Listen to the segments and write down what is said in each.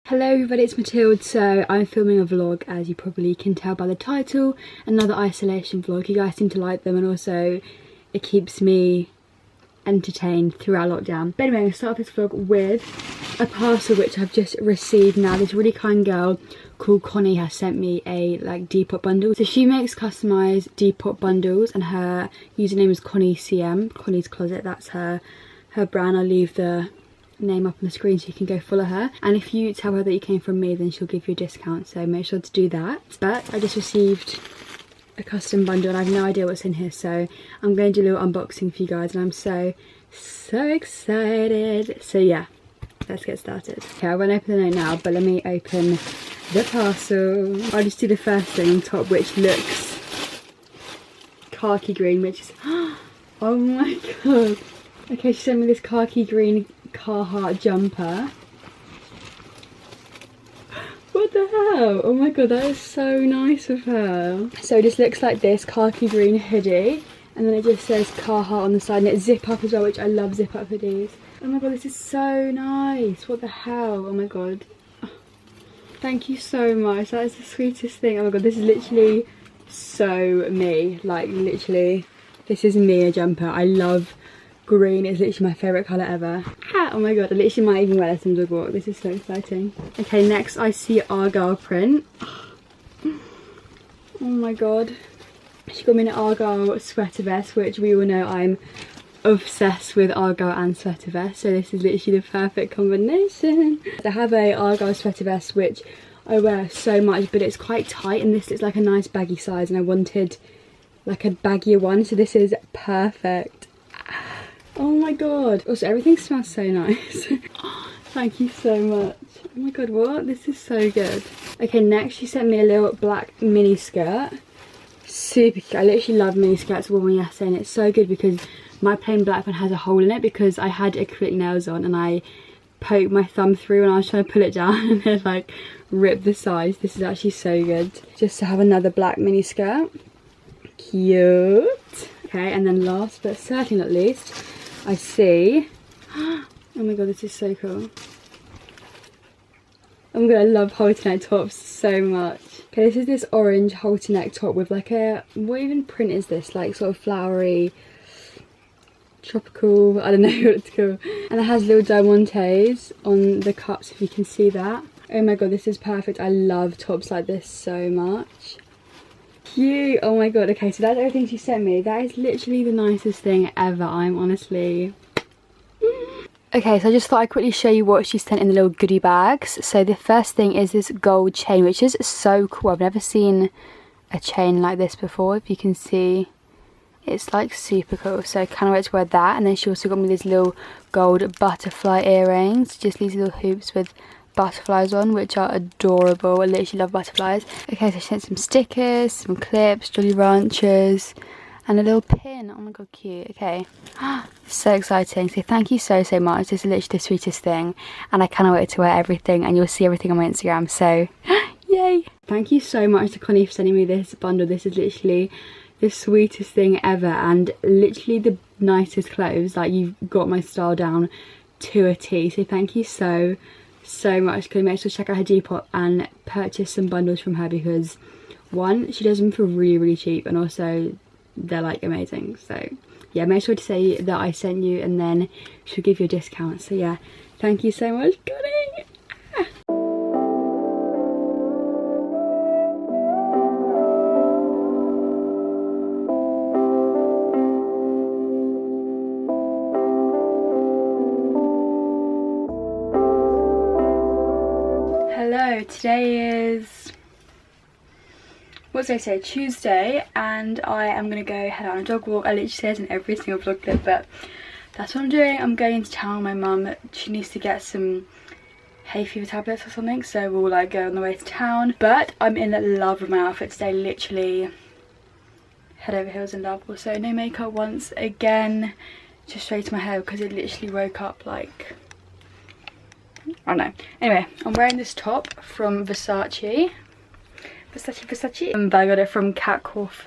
Hello everybody, it's Mathilde. So I'm filming a vlog, as you probably can tell by the title. Another isolation vlog. You guys seem to like them, and also it keeps me entertained throughout lockdown. But anyway, I'm going to start off this vlog with a parcel which I've just received now. This really kind girl called Connie has sent me a Depop bundle. So she makes customized Depop bundles, and her username is Connie CM, Connie's Closet. That's her brand. I'll leave the name up on the screen so you can go follow her, and if you tell her that you came from me, then she'll give you a discount, so make sure to do that. But I just received a custom bundle and I have no idea what's in here, so I'm going to do a little unboxing for you guys, and I'm so excited. So yeah, let's get started. Okay, I won't open the note now, but let me open the parcel. I'll just do the first thing on top, which looks khaki green, which is oh my god. Okay, she sent me this khaki green Carhartt jumper. What the hell? Oh my god, that is so nice of her. So this looks like this khaki green hoodie, and then it just says Carhartt on the side, and it's zip up as well, which I love zip up hoodies. Oh my god, this is so nice. What the hell? Oh my god. Thank you so much. That is the sweetest thing. Oh my god, this is literally so me. Like literally, this is me, a jumper. I love green. It's literally my favourite colour ever. Oh my god, I literally might even wear this on dog walk. This is so exciting. Okay, next I see Argyle print. Oh my god. She got me an Argyle sweater vest, which we all know I'm obsessed with Argyle and sweater vest, so this is literally the perfect combination. I have a Argyle sweater vest which I wear so much, but it's quite tight, and this looks like a nice baggy size, and I wanted like a baggier one, so this is perfect. Oh my god. Also, everything smells so nice. Thank you so much. Oh my god, what? This is so good. Okay, next she sent me a little black mini skirt. Super cute. I literally love mini skirts worn yesterday, and it's so good because my plain black one has a hole in it because I had acrylic nails on and I poked my thumb through and I was trying to pull it down and it like ripped the sides. This is actually so good. Just to have another black mini skirt. Cute. Okay, and then last but certainly not least, I see, oh my god, this is so cool. Oh my god, I love halter neck tops so much. Okay, this is this orange halter neck top with like a, what even print is this? Like sort of flowery, tropical, I don't know what it's called. And it has little diamantes on the cups, if you can see that. Oh my god, this is perfect. I love tops like this so much. Cute. Oh my god. Okay, so that's everything she sent me. That is literally the nicest thing ever. I'm honestly okay, so I just thought I'd quickly show you what she sent in the little goodie bags. So the first thing is this gold chain, which is so cool. I've never seen a chain like this before. If you can see, it's like super cool, so I kind of wait to wear that. And then she also got me these little gold butterfly earrings, just these little hoops with butterflies on, which are adorable. I literally love butterflies. Okay, so she sent some stickers, some clips, Jolly Ranchers, and a little pin. Oh my god, cute. Okay, so exciting. So thank you so much. This is literally the sweetest thing, and I cannot wait to wear everything, and you'll see everything on my Instagram, so yay. Thank you so much to Connie for sending me this bundle. This is literally the sweetest thing ever, and literally the nicest clothes. Like, you've got my style down to a T, so thank you so much. Can you make sure to check out her Depop and purchase some bundles from her, because one, she does them for really cheap, and also they're like amazing. So yeah, make sure to say that I sent you, and then she'll give you a discount. So yeah, thank you so much, Connie. Hello, today is, what did I say, Tuesday, and I am going to go head out on a dog walk. I literally say it in every single vlog clip, but that's what I'm doing. I'm going to town. My mum, she needs to get some hay fever tablets or something, so we'll like go on the way to town. But I'm in love with my outfit today, literally head over heels in love. Also, no makeup once again, just straight to my hair because it literally woke up like, I don't know. Anyway, I'm wearing this top from Versace. But I got it from Catcorf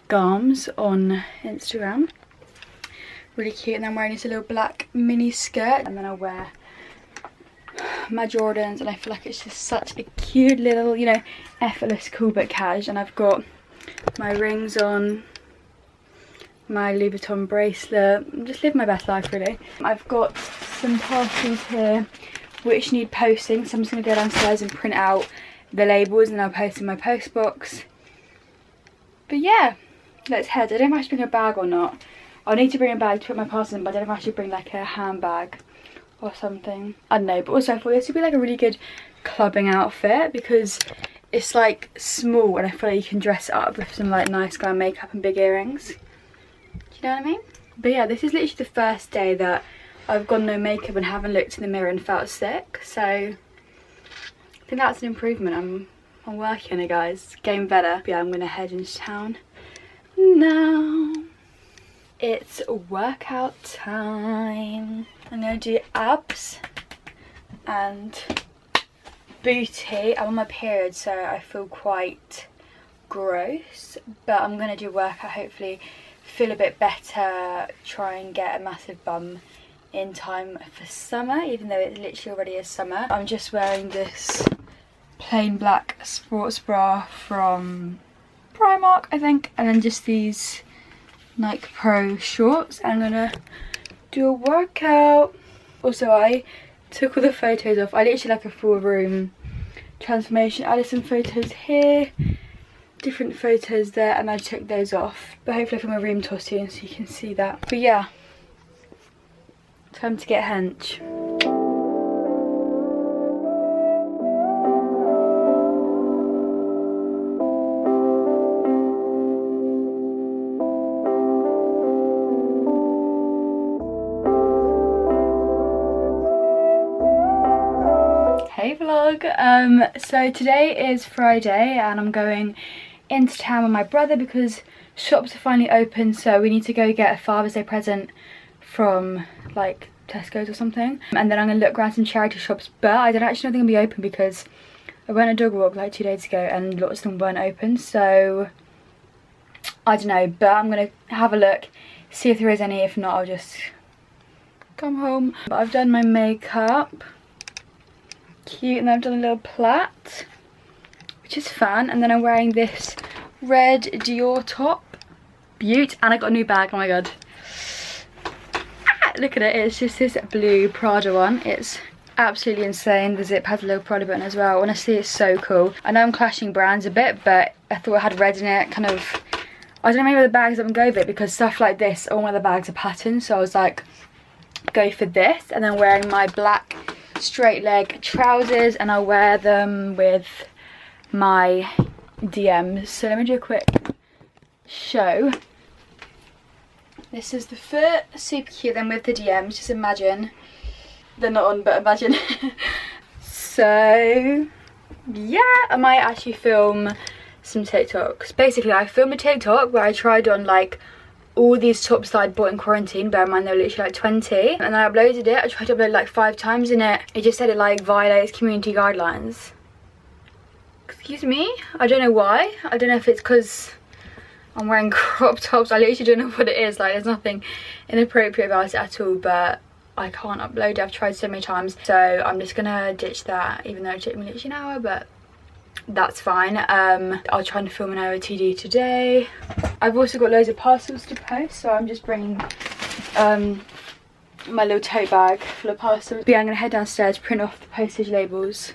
Garms on Instagram. Really cute. And then I'm wearing this little black mini skirt, and then I'll wear my Jordans, and I feel like it's just such a cute little, you know, effortless cool but cash. And I've got my rings on, my Louis Vuitton bracelet. I'm just living my best life really. I've got some parcels here which need posting, so I'm just going to go downstairs and print out the labels and I'll post in my post box. But yeah, let's head. I don't know if I should bring a bag or not. I'll need to bring a bag to put my parcels in, but I don't know if I should bring like a handbag or something. I don't know, but also I thought this would be like a really good clubbing outfit because it's like small and I feel like you can dress it up with some like nice glam makeup and big earrings. Do you know what I mean? But yeah, this is literally the first day that I've gone no makeup and haven't looked in the mirror and felt sick. So I think that's an improvement. I'm working on it, guys. Getting better. But yeah, I'm gonna head into town now. It's workout time. I'm gonna do abs and booty. I'm on my period, so I feel quite gross, but I'm gonna do workout, hopefully feel a bit better, try and get a massive bum in time for summer, even though it literally already is summer. I'm just wearing this plain black sports bra from Primark, I think, and then just these Nike Pro shorts. I'm gonna do a workout. Also, I took all the photos off. I literally like a full room transformation. I added some photos here, different photos there, and I took those off. But hopefully I film a room tour soon so you can see that. But yeah, time to get hench. Hey vlog, so today is Friday and I'm going into town with my brother because shops are finally open, so we need to go get a Father's Day present from like Tesco's or something, and then I'm gonna look around some charity shops, but I don't actually know they're gonna be open because I went on a dog walk like 2 days ago and lots of them weren't open, so I don't know, but I'm gonna have a look, see if there is any. If not, I'll just come home. But I've done my makeup, cute, and then I've done a little plait, which is fun, and then I'm wearing this red Dior top, beaut, and I got a new bag. Oh my god, look at it, it's just this blue Prada one. It's absolutely insane. The zip has a little Prada button as well. Honestly, it's so cool. I know I'm clashing brands a bit, but I thought it had red in it, kind of, I don't know, maybe the bags haven't go with it because stuff like this, all my other bags are patterned, so I was like, go for this. And then wearing my black straight leg trousers, and I'll wear them with my DMs. So let me do a quick show. This is the foot, super cute. Then with the DMs, just imagine, they're not on, but imagine. So yeah, I might actually film some TikToks. Basically, I filmed a TikTok where I tried on like all these tops that I'd bought in quarantine. Bear in mind they were literally like 20, and then I uploaded it. I tried to upload like 5 times in it. It just said it like violates community guidelines. Excuse me? I don't know why. I don't know if it's because I'm wearing crop tops. I literally don't know what it is. Like, there's nothing inappropriate about it at all, but I can't upload it. I've tried so many times, so I'm just gonna ditch that, even though it took me literally an hour, but that's fine. I'll try and film an OOTD today. I've also got loads of parcels to post, so I'm just bringing my little tote bag full of parcels. But yeah, I'm gonna head downstairs, print off the postage labels,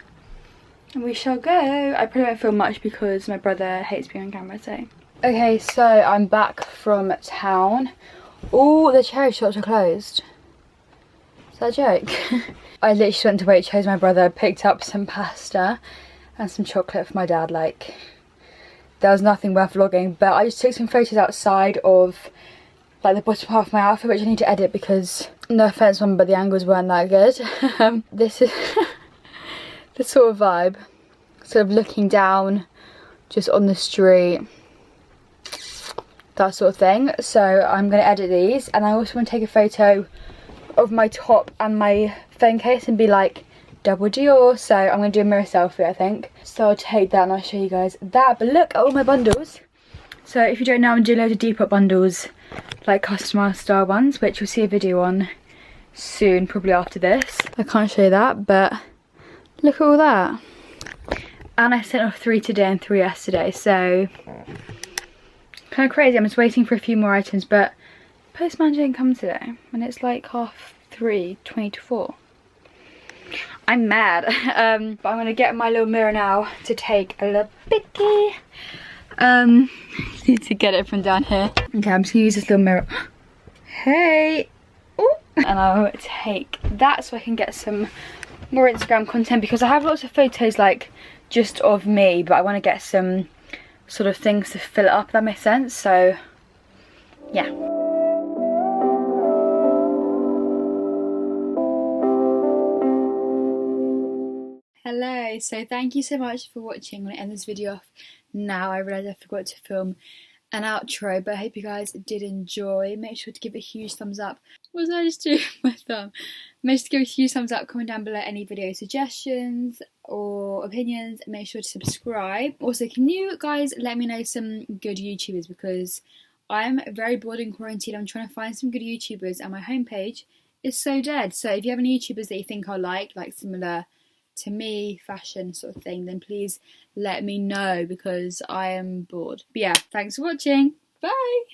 and we shall go. I probably won't film much because my brother hates being on camera, so. Okay, so I'm back from town. All the charity shops are closed. Is that a joke? I literally just went to Waitrose. My brother picked up some pasta and some chocolate for my dad. Like, there was nothing worth vlogging, but I just took some photos outside of like the bottom half of my outfit, which I need to edit because, no offense mum, but the angles weren't that good. This is the sort of vibe, sort of looking down just on the street, that sort of thing. So I'm going to edit these, and I also want to take a photo of my top and my phone case and be like, double Dior. So I'm going to do a mirror selfie, I think. So I'll take that and I'll show you guys that. But look at all my bundles. So if you don't know, I'm doing loads of Depop bundles, like customized style ones, which you'll see a video on soon, probably after this. I can't show you that, but Look at all that. And I sent off 3 today and 3 yesterday, so kind of crazy. I'm just waiting for a few more items, but postman didn't come today and it's like 3:30, 20 to 4. I'm mad. But I'm gonna get my little mirror now to take a little picky. Need to get it from down here. Okay, I'm just gonna use this little mirror. Hey! Ooh. And I'll take that so I can get some more Instagram content, because I have lots of photos like just of me, but I want to get some sort of things to fill it up, if that makes sense. So yeah. Hello, so thank you so much for watching. I'm going to end this video off now. I realised I forgot to film an outro, but I hope you guys did enjoy. Make sure to give it a huge thumbs up. What was I just doing with my thumb? Make sure to give it a huge thumbs up, comment down below any video suggestions or opinions, and make sure to subscribe. Also, can you guys let me know some good YouTubers, because I'm very bored in quarantine. I'm trying to find some good YouTubers and my homepage is so dead. So if you have any YouTubers that you think I'll like similar to me, fashion sort of thing, then please let me know, because I am bored. But yeah, thanks for watching. Bye!